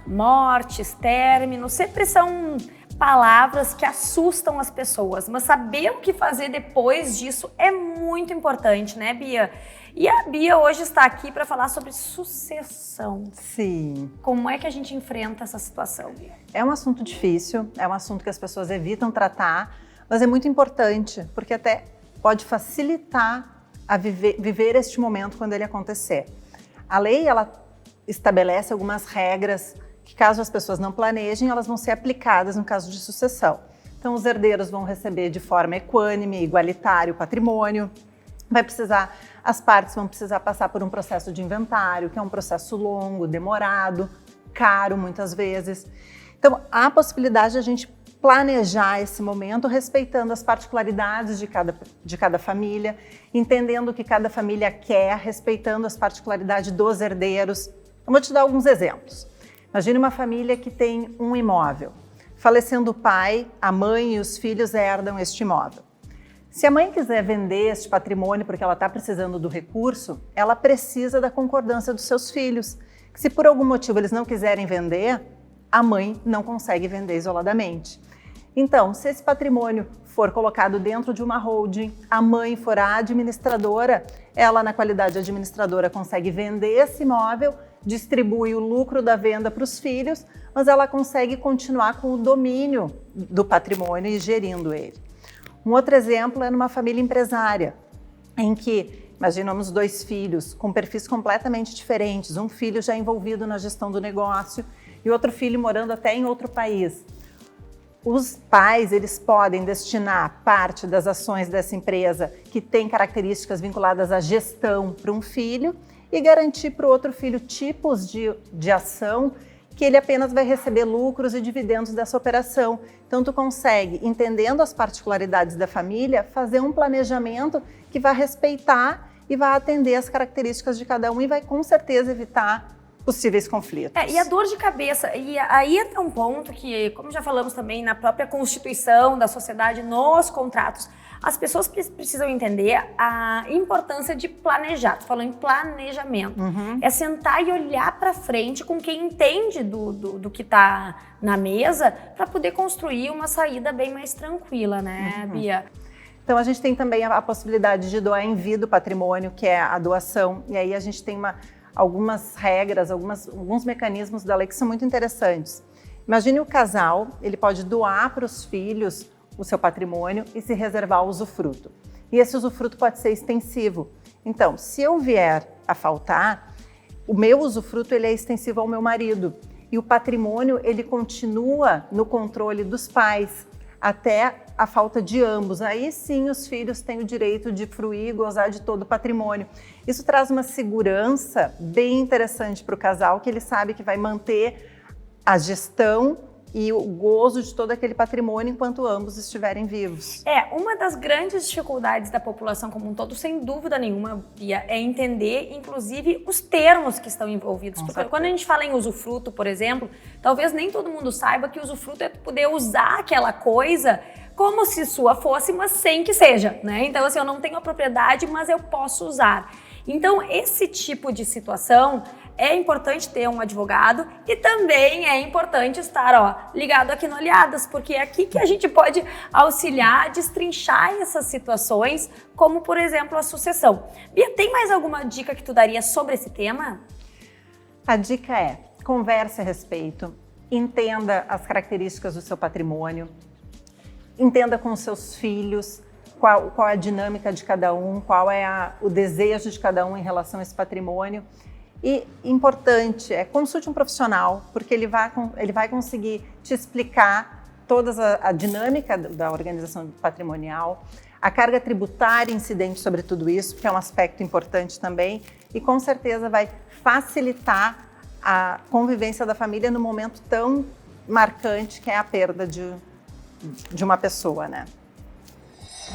mortes, términos, sempre são palavras que assustam as pessoas, mas saber o que fazer depois disso é muito importante, né, Bia? E a Bia hoje está aqui para falar sobre sucessão. Sim. Como é que a gente enfrenta essa situação, Bia? É um assunto difícil, é um assunto que as pessoas evitam tratar, mas é muito importante, porque até pode facilitar a viver este momento quando ele acontecer. A lei, ela estabelece algumas regras que, caso as pessoas não planejem, elas vão ser aplicadas no caso de sucessão. Então, os herdeiros vão receber de forma equânime, igualitária o patrimônio. As partes vão precisar passar por um processo de inventário, que é um processo longo, demorado, caro muitas vezes. Então, há a possibilidade de a gente planejar esse momento respeitando as particularidades de cada família, entendendo o que cada família quer, respeitando as particularidades dos herdeiros. Eu vou te dar alguns exemplos. Imagine uma família que tem um imóvel. Falecendo o pai, a mãe e os filhos herdam este imóvel. Se a mãe quiser vender este patrimônio porque ela está precisando do recurso, ela precisa da concordância dos seus filhos. Se por algum motivo eles não quiserem vender, a mãe não consegue vender isoladamente. Então, se esse patrimônio for colocado dentro de uma holding, a mãe for a administradora, ela, na qualidade de administradora, consegue vender esse imóvel, distribui o lucro da venda para os filhos, mas ela consegue continuar com o domínio do patrimônio e gerindo ele. Um outro exemplo é numa família empresária, em que imaginamos 2 filhos com perfis completamente diferentes, um filho já envolvido na gestão do negócio e outro filho morando até em outro país. Os pais, eles podem destinar parte das ações dessa empresa que tem características vinculadas à gestão para um filho e garantir para o outro filho tipos de ação que ele apenas vai receber lucros e dividendos dessa operação. Então, tu consegue, entendendo as particularidades da família, fazer um planejamento que vai respeitar e vai atender as características de cada um e vai, com certeza, evitar possíveis conflitos. E a dor de cabeça, e aí entra um ponto que, como já falamos também na própria constituição da sociedade, nos contratos, as pessoas precisam entender a importância de planejar. Tu falou em planejamento. É sentar e olhar para frente com quem entende do que está na mesa para poder construir uma saída bem mais tranquila, né, Bia? Então, a gente tem também a possibilidade de doar em vida o patrimônio, que é a doação. E aí a gente tem algumas regras, alguns mecanismos da lei que são muito interessantes. Imagine o casal, ele pode doar para os filhos o seu patrimônio e se reservar o usufruto. E esse usufruto pode ser extensivo. Então, se eu vier a faltar, o meu usufruto ele é extensivo ao meu marido. E o patrimônio ele continua no controle dos pais até a falta de ambos. Aí sim os filhos têm o direito de fruir e gozar de todo o patrimônio. Isso traz uma segurança bem interessante para o casal, que ele sabe que vai manter a gestão e o gozo de todo aquele patrimônio enquanto ambos estiverem vivos. Uma das grandes dificuldades da população como um todo, sem dúvida nenhuma, Bia, é entender, inclusive, os termos que estão envolvidos. Porque quando a gente fala em usufruto, por exemplo, talvez nem todo mundo saiba que usufruto é poder usar aquela coisa como se sua fosse, mas sem que seja, né? Então, assim, eu não tenho a propriedade, mas eu posso usar. Então, esse tipo de situação é importante ter um advogado e também é importante estar ligado aqui no Aliadas, porque é aqui que a gente pode auxiliar, destrinchar essas situações, como, por exemplo, a sucessão. Bia, tem mais alguma dica que tu daria sobre esse tema? A dica é: converse a respeito, entenda as características do seu patrimônio, entenda com os seus filhos qual é a dinâmica de cada um, qual é o desejo de cada um em relação a esse patrimônio. E importante, consulte um profissional, porque ele vai conseguir te explicar toda a dinâmica da organização patrimonial, a carga tributária incidente sobre tudo isso, que é um aspecto importante também, e com certeza vai facilitar a convivência da família no momento tão marcante que é a perda de uma pessoa, né?